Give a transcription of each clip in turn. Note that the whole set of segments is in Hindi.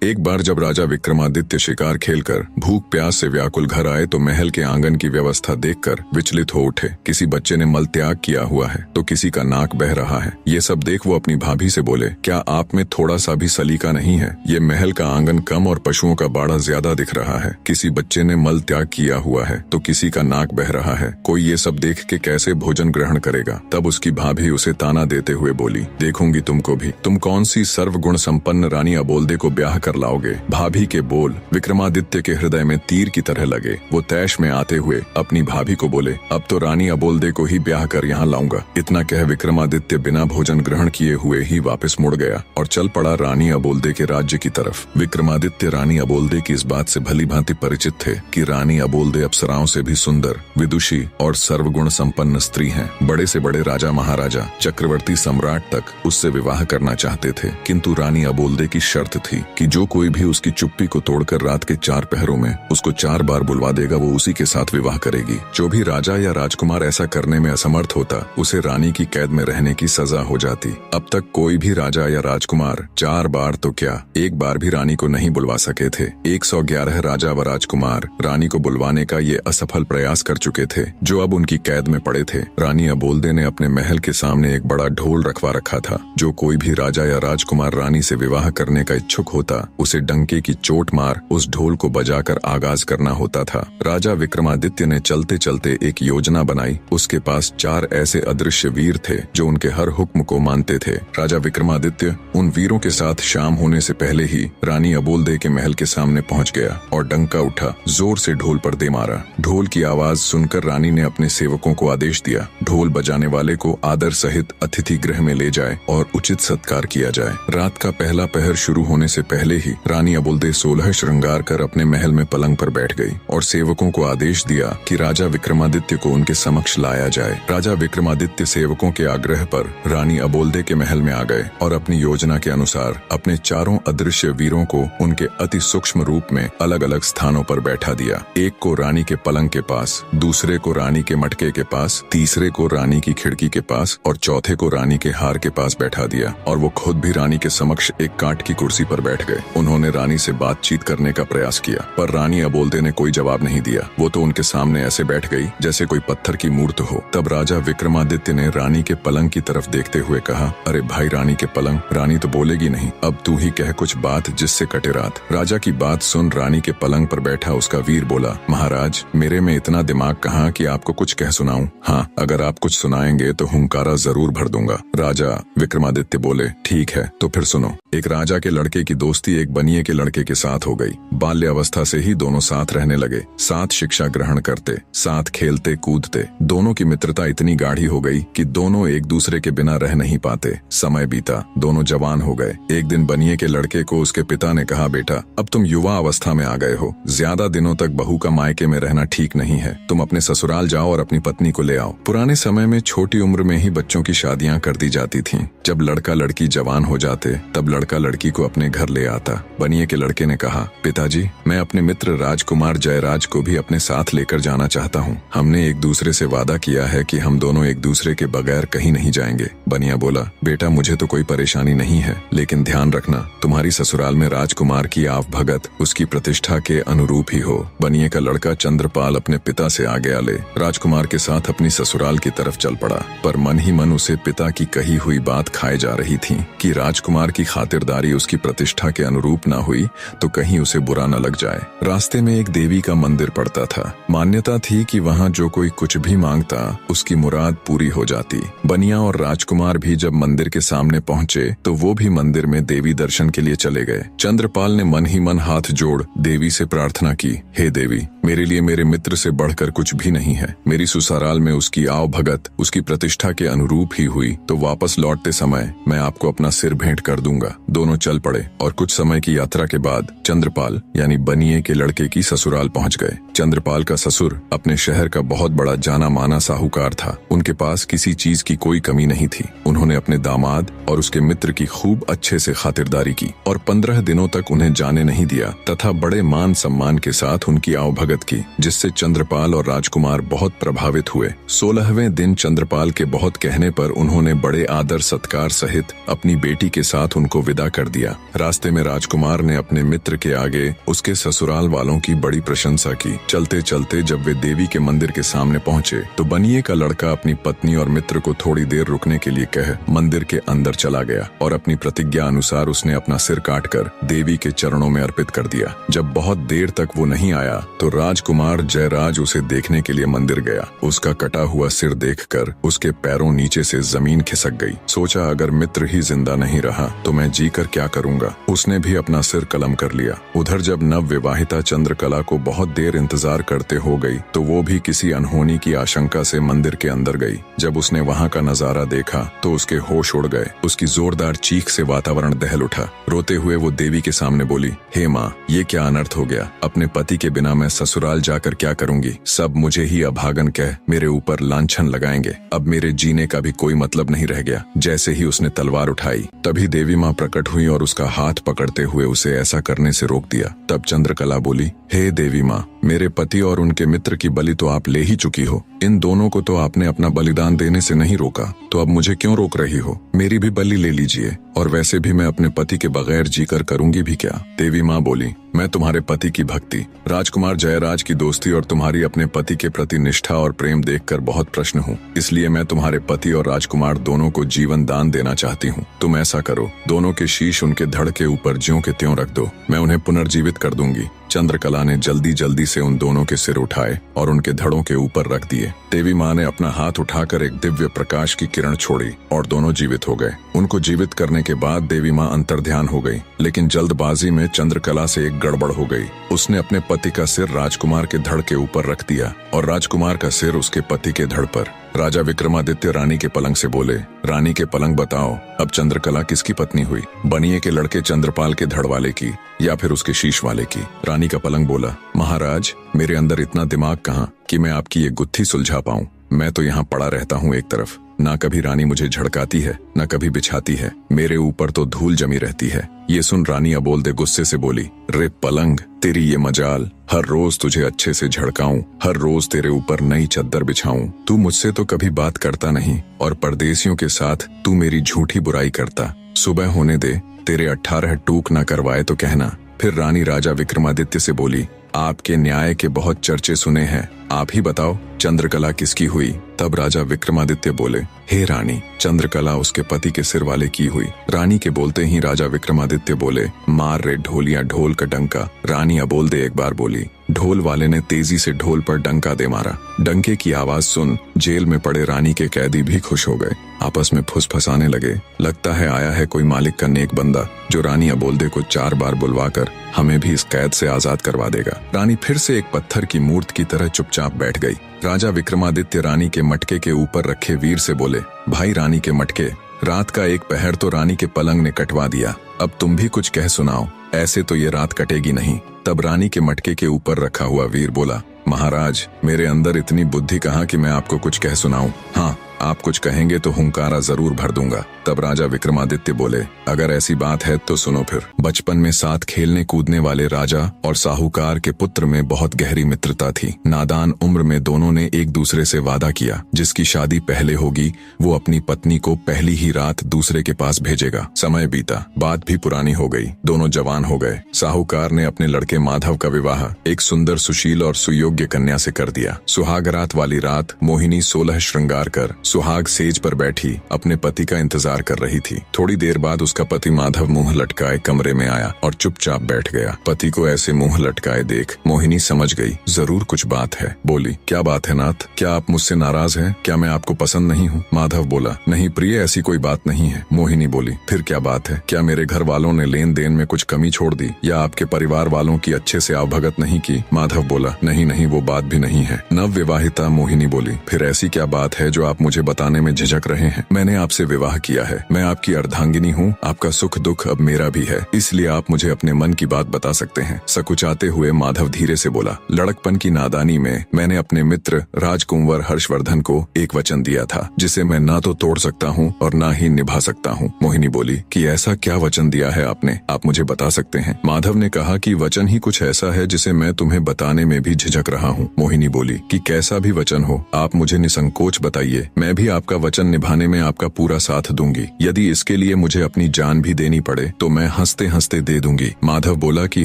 एक बार जब राजा विक्रमादित्य शिकार खेलकर भूख प्यास से व्याकुल घर आए तो महल के आंगन की व्यवस्था देखकर विचलित हो उठे। किसी बच्चे ने मल त्याग किया हुआ है तो किसी का नाक बह रहा है। ये सब देख वो अपनी भाभी से बोले, क्या आप में थोड़ा सा भी सलीका नहीं है? ये महल का आंगन कम और पशुओं का बाड़ा ज्यादा दिख रहा है। किसी बच्चे ने मल त्याग किया हुआ है तो किसी का नाक बह रहा है। कोई ये सब देख के कैसे भोजन ग्रहण करेगा? तब उसकी भाभी उसे ताना देते हुए बोली, देखूंगी तुमको भी। तुम कौन सी सर्वगुण संपन्न रानी अबोल्दे को ब्याह कर लाओगे? भाभी के बोल विक्रमादित्य के हृदय में तीर की तरह लगे। वो तैश में आते हुए अपनी भाभी को बोले, अब तो रानी अबोल्दे को ही ब्याह कर यहाँ लाऊंगा। इतना कह विक्रमादित्य बिना भोजन ग्रहण किए हुए ही वापस मुड़ गया और चल पड़ा रानी अबोल्दे के राज्य की तरफ। विक्रमादित्य रानी अबोल्दे की इस बात से भली भांति परिचित थे कि रानी अबोल्दे अप्सराओं से भी सुंदर, विदुषी और सर्वगुण संपन्न स्त्री हैं। बड़े से बड़े राजा महाराजा, चक्रवर्ती सम्राट तक उससे विवाह करना चाहते थे, किंतु रानी अबोल्दे की शर्त थी कि जो कोई भी उसकी चुप्पी को तोड़कर रात के 4 पहरों में उसको 4 बार बुलवा देगा, वो उसी के साथ विवाह करेगी। जो भी राजा या राजकुमार ऐसा करने में असमर्थ होता, उसे रानी की कैद में रहने की सजा हो जाती। अब तक कोई भी राजा या राजकुमार 4 बार तो क्या, 1 बार भी रानी को नहीं बुलवा सके थे। 111 राजा व राजकुमार रानी को बुलवाने का ये असफल प्रयास कर चुके थे, जो अब उनकी कैद में पड़े थे। रानी अबोल्दे ने अपने महल के सामने एक बड़ा ढोल रखवा रखा था। जो कोई भी राजा या राजकुमार रानी से विवाह करने का इच्छुक होता, उसे डंके की चोट मार उस ढोल को बजाकर आगाज करना होता था। राजा विक्रमादित्य ने चलते चलते एक योजना बनाई। उसके पास 4 ऐसे अदृश्य वीर थे जो उनके हर हुक्म को मानते थे। राजा विक्रमादित्य उन वीरों के साथ शाम होने से पहले ही रानी अबोल्दे के महल के सामने पहुंच गया और डंका उठा, जोर से ढोल पर दे मारा। ढोल की आवाज सुनकर रानी ने अपने सेवकों को आदेश दिया, ढोल बजाने वाले को आदर सहित अतिथि गृह में ले जाए और उचित सत्कार किया जाए। रात का पहला पहर शुरू होने से पहले ही रानी अबोल्दे 16 श्रृंगार कर अपने महल में पलंग पर बैठ गई और सेवकों को आदेश दिया कि राजा विक्रमादित्य को उनके समक्ष लाया जाए। राजा विक्रमादित्य सेवकों के आग्रह पर रानी अबोल्दे के महल में आ गए और अपनी योजना के अनुसार अपने 4 अदृश्य वीरों को उनके अति सूक्ष्म रूप में अलग अलग स्थानों पर बैठा दिया। एक को रानी के पलंग के पास, दूसरे को रानी के मटके के पास, तीसरे को रानी की खिड़की के पास और चौथे को रानी के हार के पास बैठा दिया और वो खुद भी रानी के समक्ष एक काठ की कुर्सी पर बैठ गए। उन्होंने रानी से बातचीत करने का प्रयास किया, पर रानी अबोल्दे ने कोई जवाब नहीं दिया। वो तो उनके सामने ऐसे बैठ गई जैसे कोई पत्थर की मूर्त हो। तब राजा विक्रमादित्य ने रानी के पलंग की तरफ देखते हुए कहा, अरे भाई रानी के पलंग, रानी तो बोलेगी नहीं, अब तू ही कह कुछ बात जिससे कटे रात। राजा की बात सुन रानी के पलंग पर बैठा उसका वीर बोला, महाराज मेरे में इतना दिमाग कहाँ कि आपको कुछ कह सुनाऊं? हाँ, अगर आप कुछ सुनाएंगे तो हुंकारा जरूर भर दूंगा। राजा विक्रमादित्य बोले, ठीक है तो फिर सुनो। एक राजा के लड़के की दोस्ती एक बनिए के लड़के के साथ हो गई। बाल्यावस्था से ही दोनों साथ रहने लगे, साथ शिक्षा ग्रहण करते, साथ खेलते कूदते। दोनों की मित्रता इतनी गाढ़ी हो गई कि दोनों एक दूसरे के बिना रह नहीं पाते। समय बीता, दोनों जवान हो गए। एक दिन बनिए के लड़के को उसके पिता ने कहा, बेटा अब तुम युवा अवस्था में आ गए हो, ज्यादा दिनों तक बहू का मायके में रहना ठीक नहीं है। तुम अपने ससुराल जाओ और अपनी पत्नी को ले आओ। पुराने समय में छोटी उम्र में ही बच्चों की शादियां कर दी जाती थीं। जब लड़का लड़की जवान हो जाते तब लड़का लड़की को अपने घर ले आता। बनिए के लड़के ने कहा, पिताजी मैं अपने मित्र राजकुमार जयराज को भी अपने साथ लेकर जाना चाहता हूँ। हमने एक दूसरे से वादा किया है कि हम दोनों एक दूसरे के बगैर कहीं नहीं जाएंगे। बनिया बोला, बेटा मुझे तो कोई परेशानी नहीं है, लेकिन ध्यान रखना तुम्हारी ससुराल में राजकुमार की आव भगत उसकी प्रतिष्ठा के अनुरूप ही हो। बनिए का लड़का चंद्रपाल अपने पिता से आगे आले राजकुमार के साथ अपनी ससुराल की तरफ चल पड़ा, पर मन ही मन उसे पिता की कही हुई बात खाए जा रही थी कि राजकुमार की खातिरदारी उसकी प्रतिष्ठा के अनुरूप न हुई तो कहीं उसे बुरा न लग जाए। रास्ते में एक देवी का मंदिर पड़ता था। मान्यता थी कि वहाँ जो कोई कुछ भी मांगता उसकी मुराद पूरी हो जाती। बनिया और राजकुमार भी जब मंदिर के सामने पहुँचे तो वो भी मंदिर में देवी दर्शन के लिए चले गए। चंद्रपाल ने मन ही मन हाथ जोड़ देवी से प्रार्थना की, हे देवी मेरे लिए मेरे मित्र से बढ़कर कुछ भी नहीं है। मेरी ससुराल में उसकी आव भगत उसकी प्रतिष्ठा के अनुरूप ही हुई तो वापस लौटते समय मैं आपको अपना सिर भेंट कर दूंगा। दोनों चल पड़े और कुछ समय की यात्रा के बाद चंद्रपाल यानी बनिए के लड़के की ससुराल पहुंच गए। चंद्रपाल का ससुर अपने शहर का बहुत बड़ा जाना माना साहूकार था। उनके पास किसी चीज की कोई कमी नहीं थी। उन्होंने अपने दामाद और उसके मित्र की खूब अच्छे से खातिरदारी की और 15 दिनों तक उन्हें जाने नहीं दिया तथा बड़े मान सम्मान के साथ उनकी आवभगत अवभगत की, जिससे चंद्रपाल और राजकुमार बहुत प्रभावित हुए। 16वें दिन चंद्रपाल के बहुत कहने पर उन्होंने बड़े आदर सत्कार सहित अपनी बेटी के साथ उनको विदा कर दिया। रास्ते में राजकुमार ने अपने मित्र के आगे उसके ससुराल वालों की बड़ी प्रशंसा की। चलते चलते जब वे देवी के मंदिर के सामने पहुंचे तो बनिए का लड़का अपनी पत्नी और मित्र को थोड़ी देर रुकने के लिए कह मंदिर के अंदर चला गया और अपनी प्रतिज्ञा अनुसार उसने अपना सिर काटकर देवी के चरणों में अर्पित कर दिया। जब बहुत देर तक वो नहीं आया तो राजकुमार जयराज उसे देखने के लिए मंदिर गया। उसका कटा हुआ सिर देखकर उसके पैरों नीचे से जमीन खिसक गई। सोचा अगर मित्र ही जिंदा नहीं रहा तो मैं जीकर क्या करूंगा। उसने भी अपना सिर कलम कर लिया। उधर जब नव विवाहिता चंद्रकला को बहुत देर इंतजार करते हो गई तो वो भी किसी अनहोनी की आशंका से मंदिर के अंदर गई। जब उसने वहां का नजारा देखा तो उसके होश उड़ गए। उसकी जोरदार चीख से वातावरण दहल उठा। रोते हुए वो देवी के सामने बोली, हे माँ, ये क्या अनर्थ हो गया। अपने पति के बिना मैं ससुराल जाकर क्या करूंगी। सब मुझे ही अभागन कह मेरे ऊपर लांछन लगाएंगे। अब मेरे जीने का भी कोई मतलब नहीं रह गया। जैसे ही उसने तलवार उठाई तभी देवी माँ प्रकट हुई और उसका हाथ पकड़ते हुए उसे ऐसा करने से रोक दिया। तब चंद्रकला बोली, हे देवी माँ, मेरे पति और उनके मित्र की बलि तो आप ले ही चुकी हो। इन दोनों को तो आपने अपना बलिदान देने से नहीं रोका, तो अब मुझे क्यों रोक रही हो। मेरी भी बलि ले लीजिए, और वैसे भी मैं अपने पति के बगैर जीकर करूंगी भी क्या। देवी माँ बोली, मैं तुम्हारे पति की भक्ति, राजकुमार जयराज की दोस्ती और तुम्हारी अपने पति के प्रति निष्ठा और प्रेम देखकर बहुत प्रश्न हूँ। इसलिए मैं तुम्हारे पति और राजकुमार दोनों को जीवन दान देना चाहती हूँ। तुम ऐसा करो, दोनों के शीश उनके धड़ के ऊपर ज्यों के त्यों रख दो। मैं उन्हें पुनर्जीवित कर दूंगी। चंद्रकला ने जल्दी जल्दी से उन दोनों के सिर उठाए और उनके धड़ों के ऊपर रख दिए। देवी माँ ने अपना हाथ उठाकर एक दिव्य प्रकाश की किरण छोड़ी और दोनों जीवित हो गए। उनको जीवित करने के बाद देवी माँ अंतर्ध्यान हो गई, लेकिन जल्दबाजी में चंद्रकला से एक गड़बड़ हो गई। उसने अपने पति का सिर राजकुमार के धड़ के ऊपर रख दिया और राजकुमार का सिर उसके पति के धड़ पर। राजा विक्रमादित्य रानी के पलंग से बोले, रानी के पलंग बताओ, अब चंद्रकला किसकी पत्नी हुई। बनिए के लड़के चंद्रपाल के धड़ वाले की या फिर उसके शीश वाले की। रानी का पलंग बोला, महाराज, मेरे अंदर इतना दिमाग कहाँ कि मैं आपकी ये गुत्थी सुलझा पाऊं। मैं तो यहाँ पड़ा रहता हूँ एक तरफ। ना कभी रानी मुझे झड़काती है, ना कभी बिछाती है। मेरे ऊपर तो धूल जमी रहती है। ये सुन रानी अबोलदे गुस्से से बोली, रे पलंग, तेरी ये मजाल। हर रोज तुझे अच्छे से झड़काऊं, हर रोज तेरे ऊपर नई चद्दर बिछाऊं। तू मुझसे तो कभी बात करता नहीं और परदेसियों के साथ तू मेरी झूठी बुराई करता। सुबह होने दे, तेरे 18 टूक न करवाए तो कहना। फिर रानी राजा विक्रमादित्य से बोली, आपके न्याय के बहुत चर्चे सुने हैं, आप ही बताओ चंद्रकला किसकी हुई। तब राजा विक्रमादित्य बोले, हे रानी, चंद्रकला उसके पति के सिर वाले की हुई। रानी के बोलते ही राजा विक्रमादित्य बोले, मार रे ढोलिया ढोल का डंका। रानी अबोलदे एक बार बोली। ढोल वाले ने तेजी से ढोल पर डंका दे मारा। डंके की आवाज सुन जेल में पड़े रानी के कैदी भी खुश हो गए। आपस में फुसफुसाने लगे, लगता है आया है कोई मालिक का नेक बंदा जो रानी अबोलदे को 4 बार बुलवाकर हमें भी इस कैद से आजाद करवा देगा। रानी फिर से एक पत्थर की मूर्त की तरह चुपचाप बैठ गई। राजा विक्रमादित्य रानी के मटके के ऊपर रखे वीर से बोले, भाई रानी के मटके, रात का एक पहर तो रानी के पलंग ने कटवा दिया, अब तुम भी कुछ कह सुनाओ, ऐसे तो ये रात कटेगी नहीं। तब रानी के मटके के ऊपर रखा हुआ वीर बोला, महाराज, मेरे अंदर इतनी बुद्धि कहाँ कि मैं आपको कुछ कह सुनाऊं। हाँ, आप कुछ कहेंगे तो हुंकारा जरूर भर दूंगा। तब राजा विक्रमादित्य बोले, अगर ऐसी बात है तो सुनो फिर। बचपन में साथ खेलने कूदने वाले राजा और साहूकार के पुत्र में बहुत गहरी मित्रता थी। नादान उम्र में दोनों ने एक दूसरे से वादा किया, जिसकी शादी पहले होगी वो अपनी पत्नी को पहली ही रात दूसरे के पास भेजेगा। समय बीता, बात भी पुरानी हो गई, दोनों जवान हो गए। साहूकार ने अपने लड़के माधव का विवाह एक सुंदर, सुशील और सुयोग्य कन्या से कर दिया। सुहागरात वाली रात मोहिनी 16 श्रृंगार कर सुहाग सेज पर बैठी अपने पति का इंतजार कर रही थी। थोड़ी देर बाद उसका पति माधव मुंह लटकाए कमरे में आया और चुपचाप बैठ गया। पति को ऐसे मुंह लटकाए देख मोहिनी समझ गई जरूर कुछ बात है। बोली, क्या बात है नाथ, क्या आप मुझसे नाराज हैं? क्या मैं आपको पसंद नहीं हूँ? माधव बोला, नहीं प्रिय, ऐसी कोई बात नहीं है। मोहिनी बोली, फिर क्या बात है? क्या मेरे घर वालों ने लेन देन में कुछ कमी छोड़ दी या आपके परिवार वालों की अच्छे से आवभगत नहीं की? माधव बोला, नहीं नहीं, वो बात भी नहीं है। नव विवाहिता मोहिनी बोली, फिर ऐसी क्या बात है जो आप मुझे मुझे बताने में झिझक रहे हैं। मैंने आपसे विवाह किया है, मैं आपकी अर्धांगिनी हूँ, आपका सुख दुख अब मेरा भी है, इसलिए आप मुझे अपने मन की बात बता सकते हैं। सकुचाते हुए माधव धीरे से बोला, लड़कपन की नादानी में मैंने अपने मित्र राजकुंवर हर्षवर्धन को एक वचन दिया था जिसे मैं ना तो तोड़ सकता हूँ और ना ही निभा सकता हूँ। मोहिनी बोली कि ऐसा क्या वचन दिया है आपने, आप मुझे बता सकते हैं। माधव ने कहा कि वचन ही कुछ ऐसा है जिसे मैं तुम्हें बताने में भी झिझक रहा हूँ। मोहिनी बोली कि कैसा भी वचन हो आप मुझे निसंकोच बताइए, मैं भी आपका वचन निभाने में आपका पूरा साथ दूंगी। यदि इसके लिए मुझे अपनी जान भी देनी पड़े तो मैं हंसते हंसते दे दूंगी। माधव बोला कि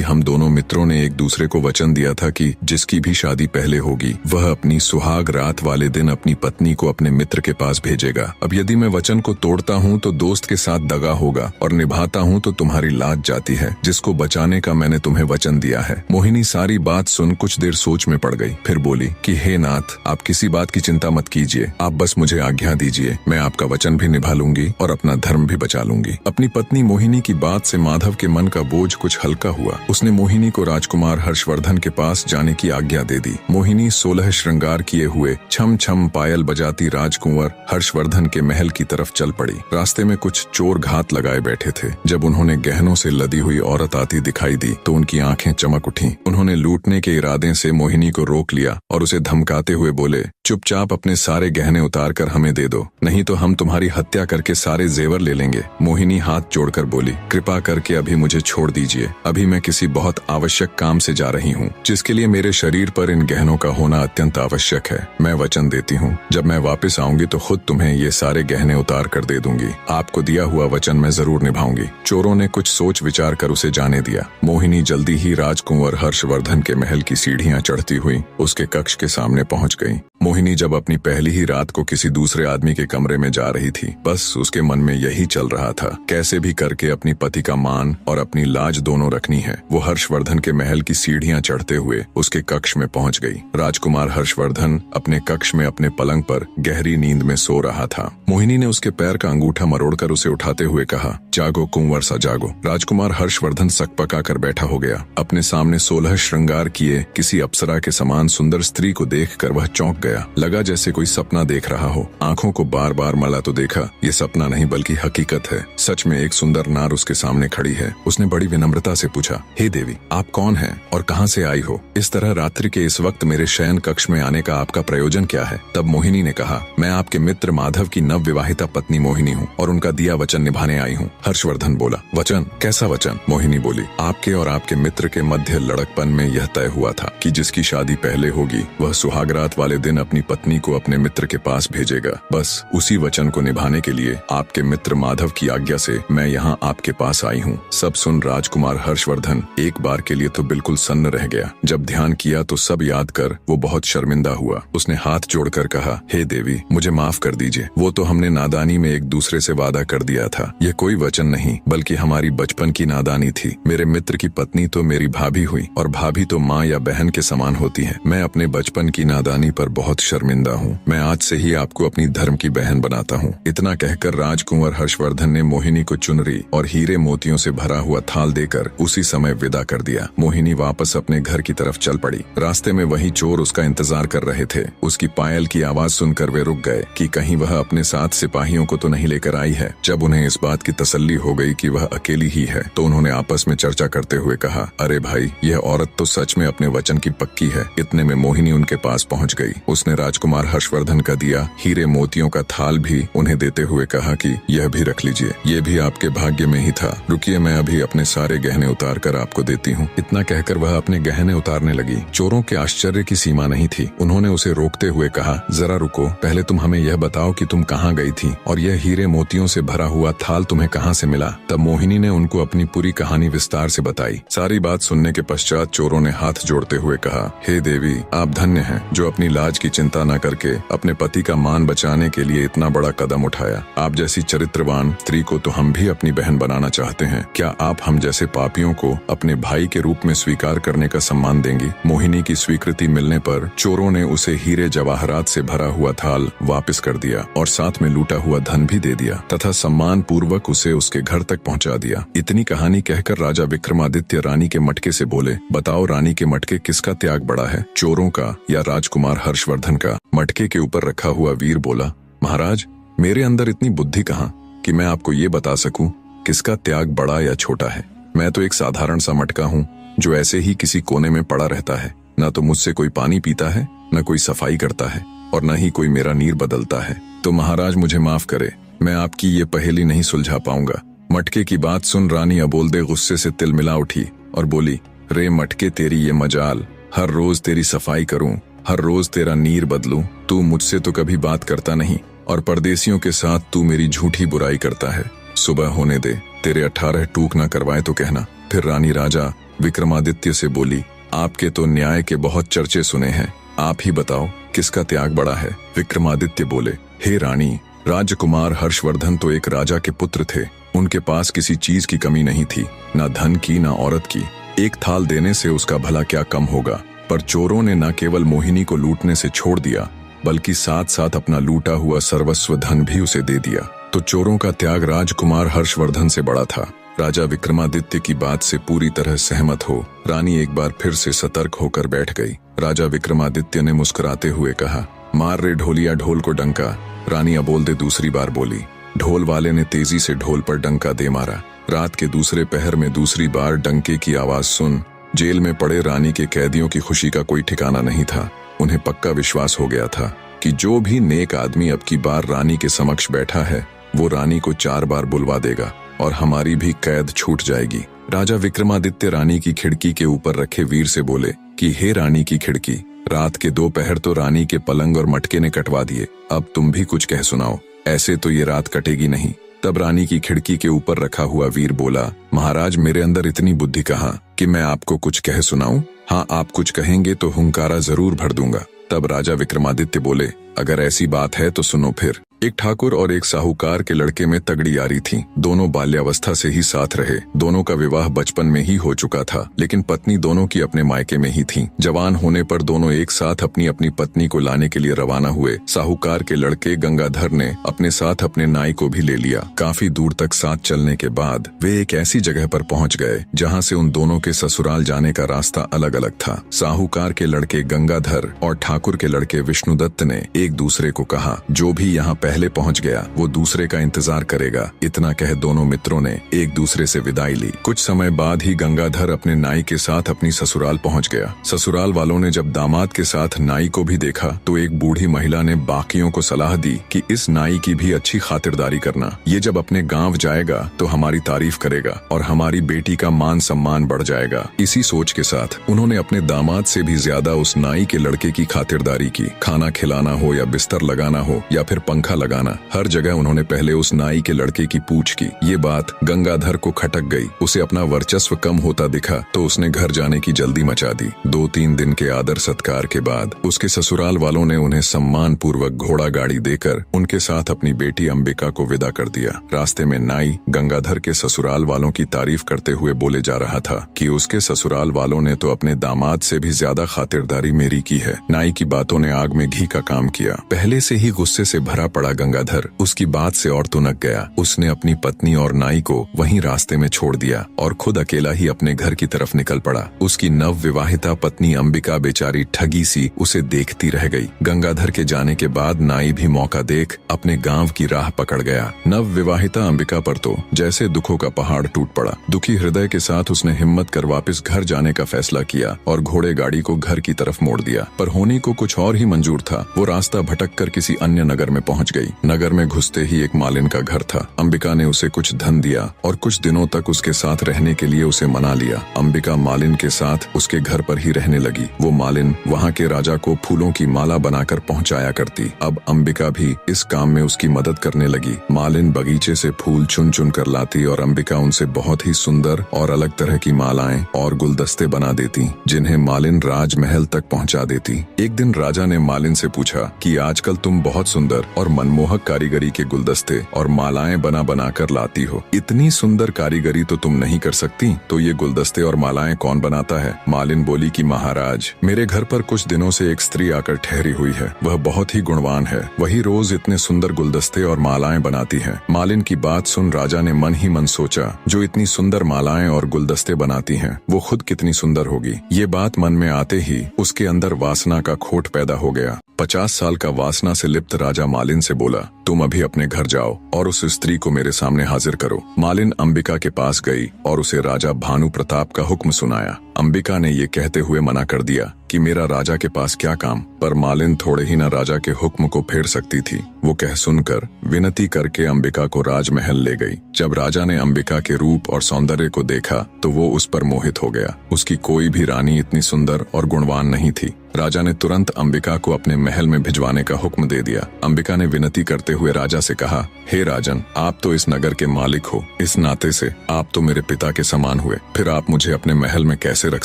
हम दोनों मित्रों ने एक दूसरे को वचन दिया था कि जिसकी भी शादी पहले होगी वह अपनी सुहाग रात वाले दिन अपनी पत्नी को अपने मित्र के पास भेजेगा। अब यदि मैं वचन को तोड़ता हूँ तो दोस्त के साथ दगा होगा और निभाता हूँ तो तुम्हारी लाज जाती है, जिसको बचाने का मैंने तुम्हें वचन दिया है। मोहिनी सारी बात सुन कुछ देर सोच में पड़ गई, फिर बोली कि हे नाथ, आप किसी बात की चिंता मत कीजिए, आप बस मुझे आज्ञा दीजिए, मैं आपका वचन भी निभा लूंगी और अपना धर्म भी बचा लूंगी। अपनी पत्नी मोहिनी की बात से माधव के मन का बोझ कुछ हल्का हुआ। उसने मोहिनी को राजकुमार हर्षवर्धन के पास जाने की आज्ञा दे दी। मोहिनी 16 श्रृंगार किए हुए छम छम पायल बजाती राजकुंवर हर्षवर्धन के महल की तरफ चल पड़ी। रास्ते में कुछ चोर घात लगाए बैठे थे। जब उन्होंने गहनों से लदी हुई औरत आती दिखाई दी तो उनकी आंखें चमक उठीं। उन्होंने लूटने के इरादे से मोहिनी को रोक लिया और उसे धमकाते हुए बोले, चुपचाप अपने सारे गहने उतार कर हमें दे दो, नहीं तो हम तुम्हारी हत्या करके सारे जेवर ले लेंगे। मोहिनी हाथ जोड़कर बोली, कृपा करके अभी मुझे छोड़ दीजिए, अभी मैं किसी बहुत आवश्यक काम से जा रही हूँ जिसके लिए मेरे शरीर पर इन गहनों का होना अत्यंत आवश्यक है। मैं वचन देती हूँ जब मैं वापस आऊंगी तो खुद तुम्हें ये सारे गहने उतार कर दे दूंगी। आपको दिया हुआ वचन मैं जरूर निभाऊंगी। चोरों ने कुछ सोच विचार कर उसे जाने दिया। मोहिनी जल्दी ही राजकुंवर हर्षवर्धन के महल की सीढ़ियां चढ़ती हुई उसके कक्ष के सामने पहुंच गई। मोहिनी जब अपनी पहली ही रात को किसी दूसरे आदमी के कमरे में जा रही थी, बस उसके मन में यही चल रहा था, कैसे भी करके अपनी पति का मान और अपनी लाज दोनों रखनी है। वो हर्षवर्धन के महल की सीढ़ियां चढ़ते हुए उसके कक्ष में पहुंच गई। राजकुमार हर्षवर्धन अपने कक्ष में अपने पलंग पर गहरी नींद में सो रहा था। मोहिनी ने उसके पैर का अंगूठा मरोड़कर उसे उठाते हुए कहा, जागो कुंवर सा जागो। राजकुमार हर्षवर्धन सकपका कर बैठा हो गया। अपने सामने 16 श्रृंगार किए किसी अप्सरा के समान सुंदर स्त्री को देखकर वह चौंक गया। लगा जैसे कोई सपना देख रहा हो। आंखों को बार बार मला तो देखा, ये सपना नहीं बल्कि हकीकत है। सच में एक सुंदर नार उसके सामने खड़ी है। उसने बड़ी विनम्रता से पूछा, हे देवी, आप कौन हैं और कहां से आई हो? इस तरह रात्रि के इस वक्त मेरे शयन कक्ष में आने का आपका प्रयोजन क्या है? तब मोहिनी ने कहा, मैं आपके मित्र माधव की नव विवाहिता पत्नी मोहिनी हूँ और उनका दिया वचन निभाने आई हूँ। हर्षवर्धन बोला, वचन? कैसा वचन? मोहिनी बोली, आपके और आपके मित्र के मध्य लड़कपन में यह तय हुआ था कि जिसकी शादी पहले होगी वह सुहागरात वाले दिन अपनी पत्नी को अपने मित्र के पास भेजेगा। बस उसी वचन को निभाने के लिए आपके मित्र माधव की आज्ञा से मैं यहाँ आपके पास आई हूँ। सब सुन राजकुमार हर्षवर्धन एक बार के लिए तो बिल्कुल सन्न रह गया। जब ध्यान किया तो सब याद कर वो बहुत शर्मिंदा हुआ। उसने हाथ जोड़कर कहा, हे देवी, मुझे माफ कर दीजिए। वो तो हमने नादानी में एक दूसरे से वादा कर दिया था। यह कोई वचन नहीं बल्कि हमारी बचपन की नादानी थी। मेरे मित्र की पत्नी तो मेरी भाभी हुई और भाभी तो माँ या बहन के समान होती है। मैं अपने बचपन की नादानी पर बहुत शर्मिंदा हूँ। मैं आज से ही आपको अपनी धर्म की बहन बनाता हूँ। इतना कहकर राजकुंवर हर्षवर्धन ने मोहिनी को चुनरी और हीरे मोतियों से भरा हुआ थाल देकर उसी समय विदा कर दिया। मोहिनी वापस अपने घर की तरफ चल पड़ी। रास्ते में वही चोर उसका इंतजार कर रहे थे। उसकी पायल की आवाज सुनकर वे रुक गए कि कहीं वह अपने साथ सिपाहियों को तो नहीं लेकर आई है। जब उन्हें इस बात की तसल्ली हो गई कि वह अकेली ही है तो उन्होंने आपस में चर्चा करते हुए कहा, अरे भाई, यह औरत तो सच में अपने वचन की पक्की है। इतने में मोहिनी उनके पास पहुंच गई। उसने राजकुमार हर्षवर्धन का दिया हीरे मोतियों का थाल भी उन्हें देते हुए कहा कि यह भी रख लीजिए, ये भी आपके भाग्य में ही था। रुकिए, मैं अभी अपने सारे गहने उतार कर आपको देती हूँ। इतना कहकर वह अपने गहने उतारने लगी। चोरों के आश्चर्य की सीमा नहीं थी। उन्होंने उसे रोकते हुए कहा, जरा रुको, पहले तुम हमें यह बताओ कि तुम कहाँ गई थी और यह हीरे मोतियों से भरा हुआ थाल तुम्हें कहाँ से मिला? तब मोहिनी ने उनको अपनी पूरी कहानी विस्तार से बताई। सारी बात सुनने के पश्चात चोरों ने हाथ जोड़ते हुए कहा, हे देवी, आप धन्य हैं जो अपनी लाज की चिंता न करके अपने पति का मान बचाने के लिए इतना बड़ा कदम उठाया। आप जैसी चरित्रवान स्त्री को तो हम भी अपनी बहन बनाना चाहते हैं। क्या आप हम जैसे पापियों को अपने भाई के रूप में स्वीकार करने का सम्मान देंगी? मोहिनी की स्वीकृति मिलने पर चोरों ने उसे हीरे जवाहरात से भरा हुआ थाल वापस कर दिया और साथ में लूटा हुआ धन भी दे दिया तथा सम्मान पूर्वक उसे उसके घर तक पहुंचा दिया। इतनी कहानी कहकर राजा विक्रमादित्य रानी के मटके से बोले, बताओ रानी के मटके किसका त्याग बड़ा है, चोरों का या राजकुमार हर्षवर्धन का? मटके के ऊपर रखा हुआ वीर बोला, महाराज, मेरे अंदर इतनी बुद्धि कहाँ कि मैं आपको ये बता सकूं किसका त्याग बड़ा या छोटा है। मैं तो एक साधारण सा मटका हूँ जो ऐसे ही किसी कोने में पड़ा रहता है। न तो मुझसे कोई पानी पीता है, न कोई सफाई करता है, और न ही कोई मेरा नीर बदलता है। तो महाराज मुझे माफ करे, मैं आपकी ये पहेली नहीं सुलझा पाऊंगा। मटके की बात सुन रानी अबोलदे गुस्से से तिलमिला उठी और बोली, रे मटके, तेरी ये मजाल, हर रोज तेरी सफाई करूं, हर रोज तेरा नीर बदलूं। तू मुझसे तो कभी बात करता नहीं और परदेसियों के साथ तू मेरी झूठी बुराई करता है। सुबह होने दे, तेरे 18 टूक ना करवाए तो कहना। फिर रानी राजा विक्रमादित्य से बोली, आपके तो न्याय के बहुत चर्चे सुने हैं, आप ही बताओ किसका त्याग बड़ा है। विक्रमादित्य बोले, हे रानी, राजकुमार हर्षवर्धन तो एक राजा के पुत्र थे। उनके पास किसी चीज की कमी नहीं थी, ना धन की ना औरत की। एक थाल देने से उसका भला क्या कम होगा। पर चोरों ने न केवल मोहिनी को लूटने से छोड़ दिया, बल्कि साथ साथ अपना लूटा हुआ सर्वस्व धन भी उसे दे दिया। तो चोरों का त्याग राजकुमार हर्षवर्धन से बड़ा था। राजा विक्रमादित्य की बात से पूरी तरह सहमत हो रानी एक बार फिर से सतर्क होकर बैठ गई। राजा विक्रमादित्य ने मुस्कुराते हुए कहा, मार रे ढोलिया ढोल को डंका। रानी अबोलदे दूसरी बार बोली। ढोल वाले ने तेजी से ढोल पर डंका दे मारा। रात के दूसरे पहर में दूसरी बार डंके की आवाज सुन जेल में पड़े रानी के कैदियों की खुशी का कोई ठिकाना नहीं था। उन्हें पक्का विश्वास हो गया था कि जो भी नेक आदमी अब की बार रानी के समक्ष बैठा है वो रानी को 4 बार बुलवा देगा और हमारी भी कैद छूट जाएगी। राजा विक्रमादित्य रानी की खिड़की के ऊपर रखे वीर से बोले कि हे रानी की खिड़की, रात के 2 पहर तो रानी के पलंग और मटके ने कटवा दिए, अब तुम भी कुछ कह सुनाओ, ऐसे तो ये रात कटेगी नहीं। तब रानी की खिड़की के ऊपर रखा हुआ वीर बोला, महाराज, मेरे अंदर इतनी बुद्धि कहाँ कि मैं आपको कुछ कह सुनाऊं। हाँ, आप कुछ कहेंगे तो हुंकारा जरूर भर दूंगा। तब राजा विक्रमादित्य बोले, अगर ऐसी बात है तो सुनो फिर। एक ठाकुर और एक साहूकार के लड़के में तगड़ी यारी थी। दोनों बाल्यावस्था से ही साथ रहे। दोनों का विवाह बचपन में ही हो चुका था, लेकिन पत्नी दोनों की अपने मायके में ही थी। जवान होने पर दोनों एक साथ अपनी अपनी पत्नी को लाने के लिए रवाना हुए। साहूकार के लड़के गंगाधर ने अपने साथ अपने नाई को भी ले लिया। काफी दूर तक साथ चलने के बाद वे एक ऐसी जगह पर पहुंच गए जहां से उन दोनों के ससुराल जाने का रास्ता अलग अलग था। साहूकार के लड़के गंगाधर और ठाकुर के लड़के विष्णुदत्त ने एक दूसरे को कहा, जो भी यहाँ पहले पहुंच गया वो दूसरे का इंतजार करेगा। इतना कह दोनों मित्रों ने एक दूसरे से विदाई ली। कुछ समय बाद ही गंगाधर अपने नाई के साथ अपनी ससुराल पहुंच गया। ससुराल वालों ने जब दामाद के साथ नाई को भी देखा तो एक बूढ़ी महिला ने बाकियों को सलाह दी कि इस नाई की भी अच्छी खातिरदारी करना। ये जब अपने गांव जाएगा तो हमारी तारीफ करेगा और हमारी बेटी का मान सम्मान बढ़ जाएगा। इसी सोच के साथ उन्होंने अपने दामाद से भी ज्यादा उस नाई के लड़के की खातिरदारी की। खाना खिलाना हो या बिस्तर लगाना हो या फिर पंखा लगाना, हर जगह उन्होंने पहले उस नाई के लड़के की पूछ की। ये बात गंगाधर को खटक गई। उसे अपना वर्चस्व कम होता दिखा तो उसने घर जाने की जल्दी मचा दी। 2-3 दिन के आदर सत्कार के बाद उसके ससुराल वालों ने उन्हें सम्मान पूर्वक घोड़ा गाड़ी देकर उनके साथ अपनी बेटी अंबिका को विदा कर दिया। रास्ते में नाई गंगाधर के ससुराल वालों की तारीफ करते हुए बोले जा रहा था कि उसके ससुराल वालों ने तो अपने दामाद से भी ज्यादा खातिरदारी मेरी की है। नाई की बातों ने आग में घी का काम किया। पहले से ही गुस्से से भरा पड़ा गंगाधर उसकी बात से और तुनक गया। उसने अपनी पत्नी और नाई को वहीं रास्ते में छोड़ दिया और खुद अकेला ही अपने घर की तरफ निकल पड़ा। उसकी नव विवाहिता पत्नी अंबिका बेचारी ठगी सी उसे देखती रह गई। गंगाधर के जाने के बाद नाई भी मौका देख अपने गांव की राह पकड़ गया। नव विवाहिता अंबिका पर तो जैसे दुखों का पहाड़ टूट पड़ा। दुखी हृदय के साथ उसने हिम्मत कर वापस घर जाने का फैसला किया और घोड़े गाड़ी को घर की तरफ मोड़ दिया। पर होने को कुछ और ही मंजूर था। वो रास्ता भटक कर किसी अन्य नगर में पहुंच गई। नगर में घुसते ही एक मालिन का घर था। अंबिका ने उसे कुछ धन दिया और कुछ दिनों तक उसके साथ रहने के लिए उसे मना लिया। अंबिका मालिन के साथ उसके घर पर ही रहने लगी। वो मालिन वहाँ के राजा को फूलों की माला बनाकर पहुँचाया करती। अब अंबिका भी इस काम में उसकी मदद करने लगी। मालिन बगीचे से फूल चुन चुन कर लाती और अंबिका उनसे बहुत ही सुंदर और अलग तरह की मालाएं और गुलदस्ते बना देती, जिन्हें मालिन राजमहल तक पहुँचा देती। एक दिन राजा ने मालिन से पूछा कि आजकल तुम बहुत सुंदर और मनमोहक कारीगरी के गुलदस्ते और मालाएं बना बना कर लाती हो। इतनी सुंदर कारीगरी तो तुम नहीं कर सकती, तो ये गुलदस्ते और मालाएं कौन बनाता है? मालिन बोली कि महाराज, मेरे घर पर कुछ दिनों से एक स्त्री आकर ठहरी हुई है। वह बहुत ही गुणवान है। वही रोज इतने सुंदर गुलदस्ते और मालाएं बनाती है। मालिन की बात सुन राजा ने मन ही मन सोचा, जो इतनी सुंदर मालाएं और गुलदस्ते बनाती है वो खुद कितनी सुंदर होगी। ये बात मन में आते ही उसके अंदर वासना का खोट पैदा हो गया। 50 साल का वासना से लिप्त राजा मालिन से बोला, तुम अभी अपने घर जाओ और उस स्त्री को मेरे सामने हाजिर करो। मालिन अंबिका के पास गई और उसे राजा भानु प्रताप का हुक्म सुनाया। अंबिका ने ये कहते हुए मना कर दिया कि मेरा राजा के पास क्या काम, पर मालिन थोड़े ही न राजा के हुक्म को फेर सकती थी। वो कह सुनकर विनती करके अंबिका को राजमहल ले गई। जब राजा ने अंबिका के रूप और सौंदर्य को देखा तो वो उस पर मोहित हो गया। उसकी कोई भी रानी इतनी सुंदर और गुणवान नहीं थी। राजा ने तुरंत अंबिका को अपने महल में भिजवाने का हुक्म दे दिया। अंबिका ने विनती करते हुए राजा से कहा, हे राजन, आप तो इस नगर के मालिक हो, इस नाते से आप तो मेरे पिता के समान हुए, फिर आप मुझे अपने महल में कैसे रख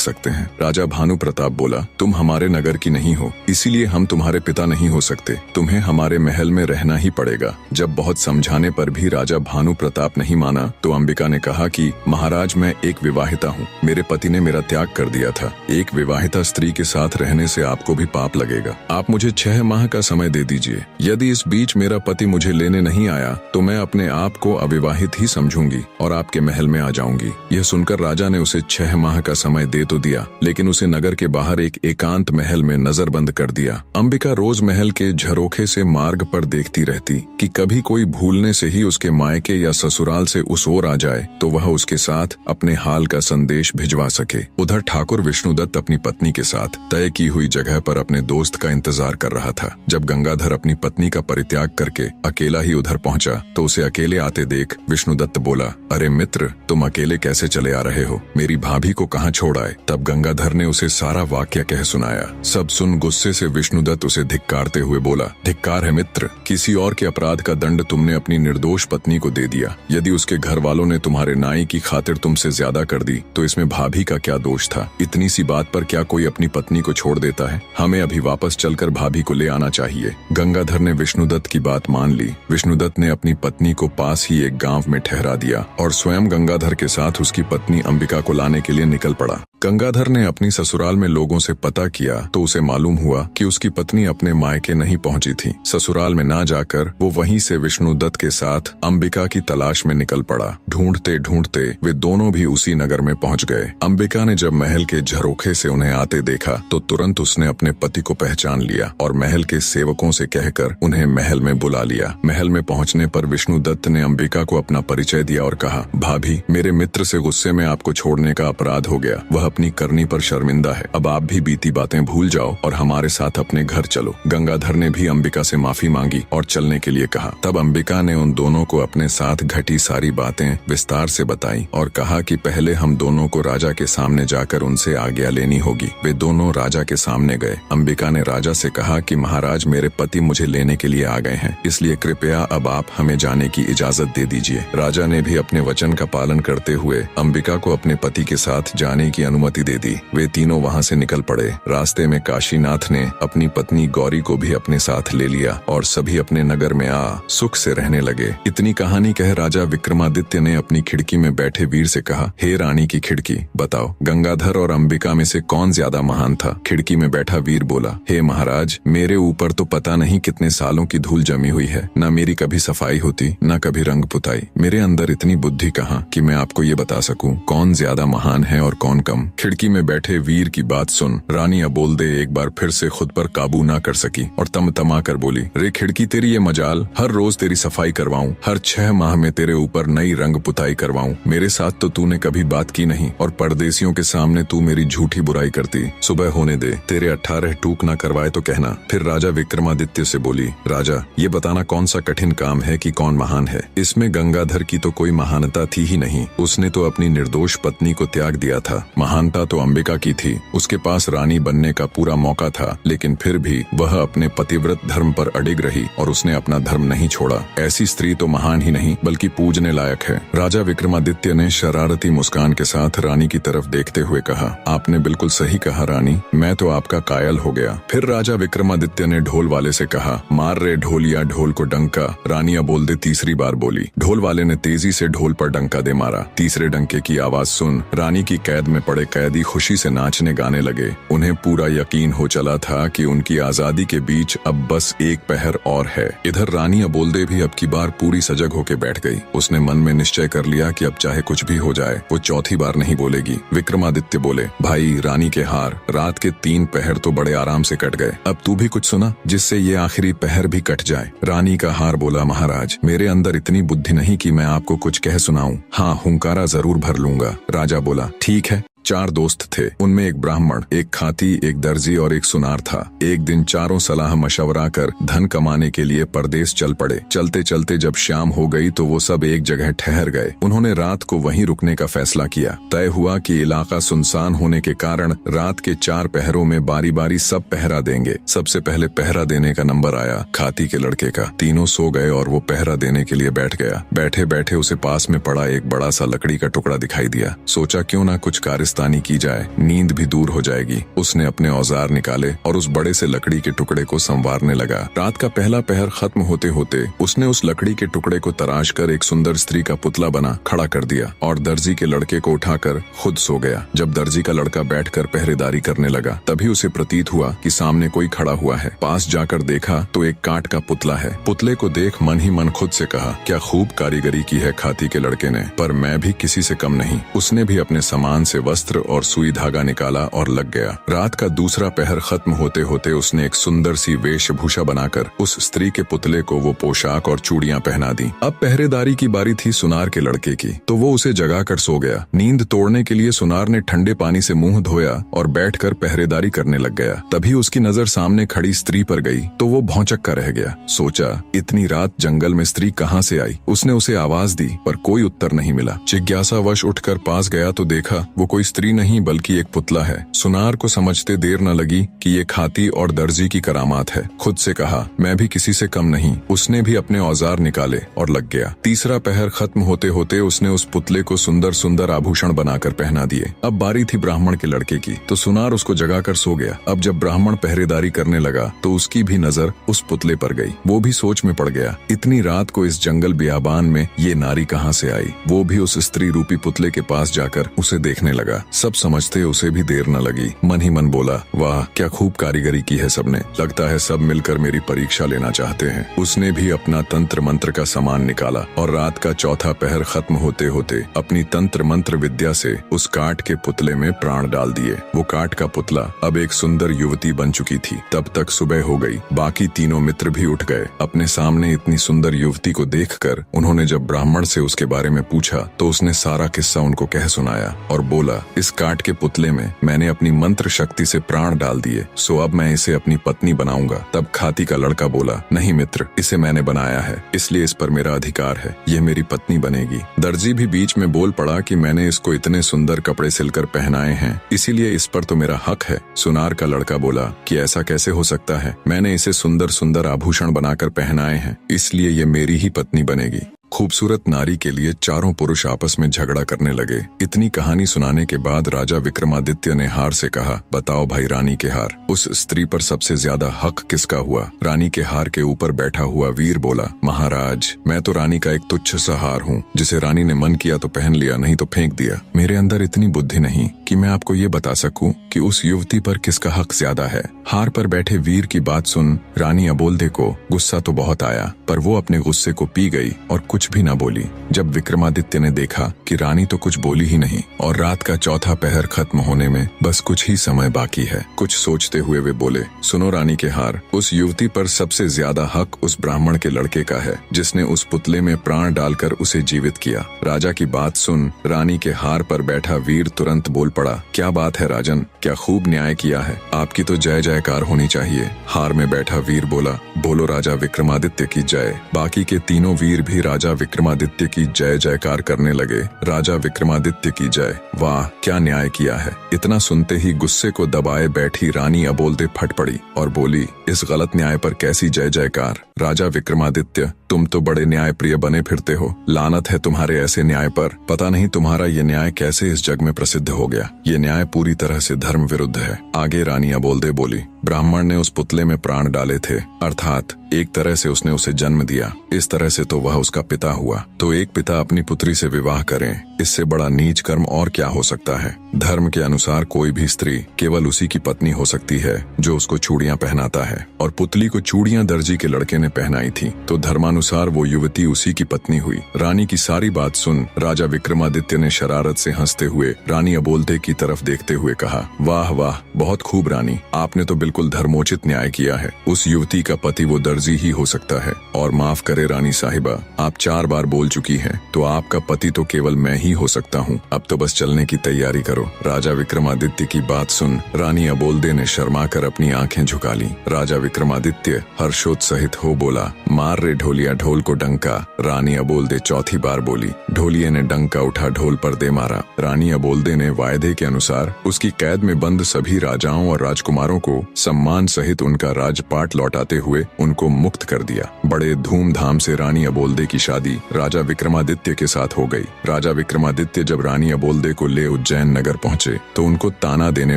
सकते हैं? राजा भानु प्रताप बोला, तुम हमारे नगर की नहीं हो, इसीलिए हम तुम्हारे पिता नहीं हो सकते। तुम्हें हमारे महल में रहना ही पड़ेगा। जब बहुत समझाने पर भी राजा भानु प्रताप नहीं माना तो अंबिका ने कहा कि महाराज, मैं एक विवाहिता हूँ, मेरे पति ने मेरा त्याग कर दिया था। एक विवाहिता स्त्री के साथ रहने से आपको भी पाप लगेगा। आप मुझे 6 माह का समय दे दीजिए। यदि इस बीच मेरा पति मुझे लेने नहीं आया तो मैं अपने आप को अविवाहित ही समझूंगी और आपके महल में आ जाऊंगी। यह सुनकर राजा ने उसे 6 माह का समय दे तो दिया, लेकिन उसे नगर के बाहर एक एकांत महल में नजरबंद कर दिया। अंबिका रोज महल के झरोखे से मार्ग पर देखती रहती कि कभी कोई भूलने से ही उसके मायके या ससुराल से उस ओर आ जाए तो वह उसके साथ अपने हाल का संदेश भिजवा सके। उधर ठाकुर विष्णुदत्त अपनी पत्नी के साथ तय की हुई जगह पर अपने दोस्त का इंतजार कर रहा था। जब गंगाधर अपनी पत्नी का परित्याग करके अकेला ही उधर पहुंचा तो उसे अकेले आते देख विष्णुदत्त बोला, अरे मित्र, तुम अकेले कैसे चले आ रहे हो? मेरी भाभी को कहाँ छोड़ आए? तब गंगाधर ने उसे सारा वाक्य कह सुनाया। सब सुन गुस्से से विष्णुदत्त उसे धिक्कारते हुए बोला, धिक्कार है मित्र, किसी और के अपराध का दंड तुमने अपनी निर्दोष पत्नी को दे दिया। यदि उसके घर वालों ने तुम्हारे नाई की खातिर तुमसे ज्यादा कर दी तो इसमें भाभी का क्या दोष था? इतनी सी बात पर क्या कोई अपनी पत्नी को छोड़ देता है? हमें अभी वापस चलकर भाभी को ले आना चाहिए। गंगाधर ने विष्णुदत्त की बात मान ली। विष्णुदत्त ने अपनी पत्नी को पास ही एक गांव में ठहरा दिया और स्वयं गंगाधर के साथ उसकी पत्नी अंबिका को लाने के लिए निकल पड़ा। गंगाधर ने अपनी ससुराल में लोगों से पता किया तो उसे मालूम हुआ कि उसकी पत्नी अपने मायके नहीं पहुंची थी। ससुराल में ना जाकर वो वहीं से विष्णुदत्त के साथ अंबिका की तलाश में निकल पड़ा। ढूंढते ढूंढते वे दोनों भी उसी नगर में पहुंच गए। अंबिका ने जब महल के झरोखे से उन्हें आते देखा तो तुरंत उसने अपने पति को पहचान लिया और महल के सेवकों से कहकर उन्हें महल में बुला लिया। महल में पहुंचने पर विष्णुदत्त ने अंबिका को अपना परिचय दिया और कहा, भाभी, मेरे मित्र से गुस्से में आपको छोड़ने का अपराध हो गया। वह अपनी करनी पर शर्मिंदा है। अब आप भी बीती बातें भूल जाओ और हमारे साथ अपने घर चलो। गंगाधर ने भी अंबिका से माफी मांगी और चलने के लिए कहा। तब अंबिका ने उन दोनों को अपने साथ घटी सारी बातें विस्तार से बताई और कहा कि पहले हम दोनों को राजा के सामने जाकर उनसे आज्ञा लेनी होगी। वे दोनों राजा के सामने गए। अंबिका ने राजा से कहा कि महाराज, मेरे पति मुझे लेने के लिए आ गए हैं, इसलिए कृपया अब आप हमें जाने की इजाजत दे दीजिए। राजा ने भी अपने वचन का पालन करते हुए अंबिका को अपने पति के साथ जाने की अनुमति दे दी। वे तीनों वहां से निकल पड़े। रास्ते में काशीनाथ ने अपनी पत्नी गौरी को भी अपने साथ ले लिया और सभी अपने नगर में आ सुख से रहने लगे। इतनी कहानी कह राजा विक्रमादित्य ने अपनी खिड़की में बैठे वीर से कहा, हे रानी की खिड़की, बताओ गंगाधर और अंबिका में से कौन ज्यादा महान था? खिड़की में बैठा वीर बोला, हे महाराज, मेरे ऊपर तो पता नहीं कितने सालों की धूल जमी हुई है। न मेरी कभी सफाई होती, न कभी रंग पुताई। मेरे अंदर इतनी बुद्धि कहाँ कि मैं आपको ये बता सकूं कौन ज्यादा महान है और कौन कम। खिड़की में बैठे वीर की बात सुन रानी अबोलदे एक बार फिर से खुद पर काबू ना कर सकी और तमा कर बोली, रे खिड़की, तेरी ये मजाल, हर रोज तेरी सफाई करवाऊं, हर 6 माह में तेरे ऊपर नई रंग पुताई करवाऊं। मेरे साथ तो तूने कभी बात की नहीं और परदेसियों के सामने तू मेरी झूठी बुराई करती। सुबह होने दे, तेरे 18 टूक ना करवाए तो कहना। फिर राजा विक्रमादित्य से बोली, राजा, ये बताना कौन सा कठिन काम है कि कौन महान है? इसमें गंगाधर की तो कोई महानता थी ही नहीं। उसने तो अपनी निर्दोष पत्नी को त्याग दिया था। महानता तो अंबिका की थी। उसके पास रानी बनने का पूरा मौका था, लेकिन फिर भी वह अपने पतिव्रत धर्म पर अडिग रही और उसने अपना धर्म नहीं छोड़ा। ऐसी स्त्री तो महान ही नहीं बल्कि पूजने लायक है। राजा विक्रमादित्य ने शरारती मुस्कान के साथ रानी की तरफ देखते हुए कहा, आपने बिल्कुल सही कहा रानी, मैं तो आपका कायल हो गया। फिर राजा विक्रमादित्य ने ढोल वाले से कहा, मार रे ढोलिया ढोल को डंका। रानी अबोलदे तीसरी बार बोली। ढोल वाले ने तेजी से ढोल पर डंका दे मारा। तीसरे डंके की आवाज सुन रानी की कैद में पड़े बड़े कैदी खुशी से नाचने गाने लगे। उन्हें पूरा यकीन हो चला था कि उनकी आजादी के बीच अब बस एक पहर और है। इधर रानी अबोल्दे भी अब की बार पूरी सजग होके बैठ गई। उसने मन में निश्चय कर लिया कि अब चाहे कुछ भी हो जाए वो चौथी बार नहीं बोलेगी। विक्रमादित्य बोले, भाई रानी के हार, रात के 3 पहर तो बड़े आराम से कट गए, अब तू भी कुछ सुना जिससे ये आखिरी पहर भी कट जाए। रानी का हार बोला, महाराज मेरे अंदर इतनी बुद्धि नहीं कि मैं आपको कुछ कह सुनाऊं। हाँ, हुंकारा जरूर भर लूंगा। राजा बोला, ठीक है। 4 दोस्त थे, उनमें एक ब्राह्मण, एक खाती, एक दर्जी और एक सुनार था। एक दिन चारों सलाह मशवरा कर धन कमाने के लिए परदेश चल पड़े। चलते चलते जब शाम हो गई तो वो सब एक जगह ठहर गए। उन्होंने रात को वहीं रुकने का फैसला किया। तय हुआ कि इलाका सुनसान होने के कारण रात के 4 पहरों में बारी बारी सब पहरा देंगे। सबसे पहले पहरा देने का नंबर आया खाती के लड़के का। तीनों सो गए और वो पहरा देने के लिए बैठ गया। बैठे बैठे उसे पास में पड़ा एक बड़ा सा लकड़ी का टुकड़ा दिखाई दिया। सोचा क्यों ना कुछ कारिस्तानी की जाए, नींद भी दूर हो जाएगी। उसने अपने औजार निकाले और उस बड़े से लकड़ी के टुकड़े को संवारने लगा। रात का पहला पहर खत्म होते होते उसने उस लकड़ी के टुकड़े को तराश कर एक सुंदर स्त्री का पुतला बना खड़ा कर दिया और दर्जी के लड़के को उठाकर खुद सो गया। जब दर्जी का लड़का बैठकर पहरेदारी करने लगा तभी उसे प्रतीत हुआ कि सामने कोई खड़ा हुआ है। पास जाकर देखा तो एक काठ का पुतला है। पुतले को देख मन ही मन खुद से कहा, क्या खूब कारीगरी की है खाती के लड़के ने, पर मैं भी किसी से कम नहीं। उसने भी अपने सामान से वस्त्र और सुई धागा निकाला और लग गया। रात का दूसरा पहर खत्म होते होते उसने एक सुंदर सी वेशभूषा बनाकर उस स्त्री के पुतले को वो पोशाक और चूड़ियां पहना दी। अब पहरेदारी की बारी थी सुनार के लड़के की, तो वो उसे जगाकर सो गया। नींद तोड़ने के लिए सुनार ने ठंडे पानी से मुंह धोया और बैठकर पहरेदारी करने लग गया। तभी उसकी नजर सामने खड़ी स्त्री पर गई तो वो भौंचक्का रह गया। सोचा, इतनी रात जंगल में स्त्री कहाँ से आई। उसने उसे आवाज दी पर कोई उत्तर नहीं मिला। जिज्ञासावश उठकर पास गया तो देखा वो कोई स्त्री नहीं बल्कि एक पुतला है। सुनार को समझते देर न लगी कि ये खाती और दर्जी की करामात है। खुद से कहा, मैं भी किसी से कम नहीं। उसने भी अपने औजार निकाले और लग गया। तीसरा पहर खत्म होते होते उसने उस पुतले को सुंदर सुंदर आभूषण बनाकर पहना दिए। अब बारी थी ब्राह्मण के लड़के की, तो सुनार उसको जगाकर सो गया। अब जब ब्राह्मण पहरेदारी करने लगा तो उसकी भी नजर उस पुतले पर गई। वो भी सोच में पड़ गया, इतनी रात को इस जंगल बियाबान में ये नारी कहाँ से आई। वो भी उस स्त्री रूपी पुतले के पास जाकर उसे देखने लगा। सब समझते उसे भी देर न लगी। मन ही मन बोला, वाह क्या खूब कारीगरी की है सबने, लगता है सब मिलकर मेरी परीक्षा लेना चाहते हैं। उसने भी अपना तंत्र मंत्र का सामान निकाला और रात का चौथा पहर खत्म होते होते अपनी तंत्र मंत्र विद्या से उस काठ के पुतले में प्राण डाल दिए। वो काठ का पुतला अब एक सुंदर युवती बन चुकी थी। तब तक सुबह हो गई। बाकी तीनों मित्र भी उठ गए। अपने सामने इतनी सुंदर युवती को देखकर उन्होंने जब ब्राह्मण से उसके बारे में पूछा तो उसने सारा किस्सा उनको कह सुनाया और बोला, इस काठ के पुतले में मैंने अपनी मंत्र शक्ति से प्राण डाल दिए, सो अब मैं इसे अपनी पत्नी बनाऊंगा। तब खाती का लड़का बोला, नहीं मित्र, इसे मैंने बनाया है, इसलिए इस पर मेरा अधिकार है, यह मेरी पत्नी बनेगी। दर्जी भी बीच में बोल पड़ा कि मैंने इसको इतने सुंदर कपड़े सिलकर पहनाए हैं, इसीलिए इस पर तो मेरा हक है। सुनार का लड़का बोला कि ऐसा कैसे हो सकता है, मैंने इसे सुंदर सुंदर आभूषण बनाकर पहनाए हैं, इसलिए ये मेरी ही पत्नी बनेगी। खूबसूरत नारी के लिए चारों पुरुष आपस में झगड़ा करने लगे। इतनी कहानी सुनाने के बाद राजा विक्रमादित्य ने हार से कहा, बताओ भाई रानी के हार, उस स्त्री पर सबसे ज्यादा हक किसका हुआ। रानी के हार के ऊपर बैठा हुआ वीर बोला, महाराज मैं तो रानी का एक तुच्छ सा हार हूँ, जिसे रानी ने मन किया तो पहन लिया, नहीं तो फेंक दिया। मेरे अंदर इतनी बुद्धि नहीं कि मैं आपको ये बता सकूं कि उस युवती पर किसका हक ज्यादा है। हार पर बैठे वीर की बात सुन रानी अबोल्दे को गुस्सा तो बहुत आया, पर वो अपने गुस्से को पी गई और कुछ भी न बोली। जब विक्रमादित्य ने देखा कि रानी तो कुछ बोली ही नहीं और रात का चौथा पहर खत्म होने में बस कुछ ही समय बाकी है, कुछ सोचते हुए वे बोले, सुनो रानी के हार, उस युवती पर सबसे ज्यादा हक उस ब्राह्मण के लड़के का है, जिसने उस पुतले में प्राण डालकर उसे जीवित किया। राजा की बात सुन रानी के हार पर बैठा वीर तुरंत बोल पड़ा, क्या बात है राजन, क्या खूब न्याय किया है, आपकी तो जय जयकार होनी चाहिए। हार में बैठा वीर बोला, बोलो राजा विक्रमादित्य की जय। बाकी के तीनों वीर भी राजा विक्रमादित्य की जय जयकार करने लगे। राजा विक्रमादित्य की जय, वाह क्या न्याय किया है। इतना सुनते ही गुस्से को दबाए बैठी रानी अबोल्दे फट पड़ी और बोली, इस गलत न्याय पर कैसी जय जयकार। राजा विक्रमादित्य तुम तो बड़े न्याय प्रिय बने फिरते हो। लानत है तुम्हारे ऐसे न्याय पर। पता नहीं तुम्हारा ये न्याय कैसे इस जग में प्रसिद्ध हो गया। ये न्याय पूरी तरह से धर्म विरुद्ध है। आगे रानी अबोल्दे बोली, ब्राह्मण ने उस पुतले में प्राण डाले थे, अर्थात एक तरह से उसने उसे जन्म दिया। इस तरह से तो वह उसका पिता हुआ। तो एक पिता अपनी पुत्री से विवाह करें, इससे बड़ा नीच कर्म और क्या हो सकता है। धर्म के अनुसार कोई भी स्त्री केवल उसी की पत्नी हो सकती है जो उसको चूड़ियां पहनाता है, और पुतली को चूड़ियां दर्जी के लड़के ने पहनाई थी, तो धर्मानुसार वो युवती उसी की पत्नी हुई। रानी की सारी बात सुन राजा विक्रमादित्य ने शरारत से हंसते हुए रानी अबोल्दे की तरफ देखते हुए कहा, वाह वाह, बहुत खूब रानी, आपने तो बिल्कुल धर्मोचित न्याय किया है। उस युवती का पति वो दर्जी ही हो सकता है। और माफ करे रानी साहिबा, आप 4 बार बोल चुकी हैं, तो आपका पति तो केवल मैं ही हो सकता हूँ। अब तो बस चलने की तैयारी करो। राजा विक्रमादित्य की बात सुन रानी अबोल्दे ने शर्मा कर अपनी आंखें झुका ली। राजा विक्रमादित्य हर्षोत्साहित हो बोला, मार रे ढोलिया ढोल को डंका। रानी अबोल्दे चौथी बार बोली। ढोलिये ने डंका उठा ढोल पर दे मारा। रानी अबोल्दे ने वायदे के अनुसार उसकी कैद में बंद सभी राजाओं और राजकुमारों को सम्मान सहित उनका राजपाट लौटाते हुए उनको मुक्त कर दिया। बड़े धूमधाम से रानी अबोल्दे की शादी राजा विक्रमादित्य के साथ हो गई। राजा विक्रमादित्य जब रानी अबोल्दे को ले उज्जैन नगर पहुंचे तो उनको ताना देने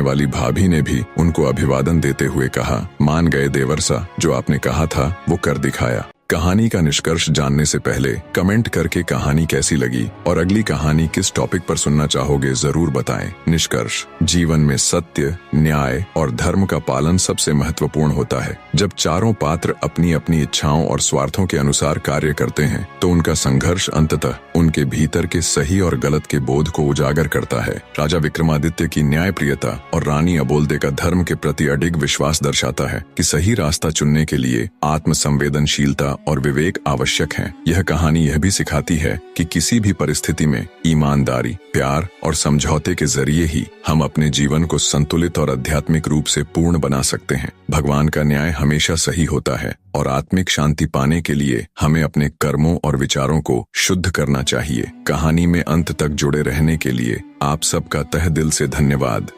वाली भाभी ने भी उनको अभिवादन देते हुए कहा, मान गए देवर्षा, जो आपने कहा था वो कर दिखाया। कहानी का निष्कर्ष जानने से पहले कमेंट करके कहानी कैसी लगी और अगली कहानी किस टॉपिक पर सुनना चाहोगे जरूर बताएं। निष्कर्ष, जीवन में सत्य, न्याय और धर्म का पालन सबसे महत्वपूर्ण होता है। जब चारों पात्र अपनी अपनी इच्छाओं और स्वार्थों के अनुसार कार्य करते हैं तो उनका संघर्ष अंततः उनके भीतर के सही और गलत के बोध को उजागर करता है। राजा विक्रमादित्य की न्यायप्रियता और रानी अबोल्दे का धर्म के प्रति अडिग विश्वास दर्शाता है कि सही रास्ता चुनने के लिए आत्मसंवेदनशीलता और विवेक आवश्यक है। यह कहानी यह भी सिखाती है कि किसी भी परिस्थिति में ईमानदारी, प्यार और समझौते के जरिए ही हम अपने जीवन को संतुलित और आध्यात्मिक रूप से पूर्ण बना सकते हैं। भगवान का न्याय हमेशा सही होता है और आत्मिक शांति पाने के लिए हमें अपने कर्मों और विचारों को शुद्ध करना चाहिए। कहानी में अंत तक जुड़े रहने के लिए आप सबका तहे दिल से धन्यवाद।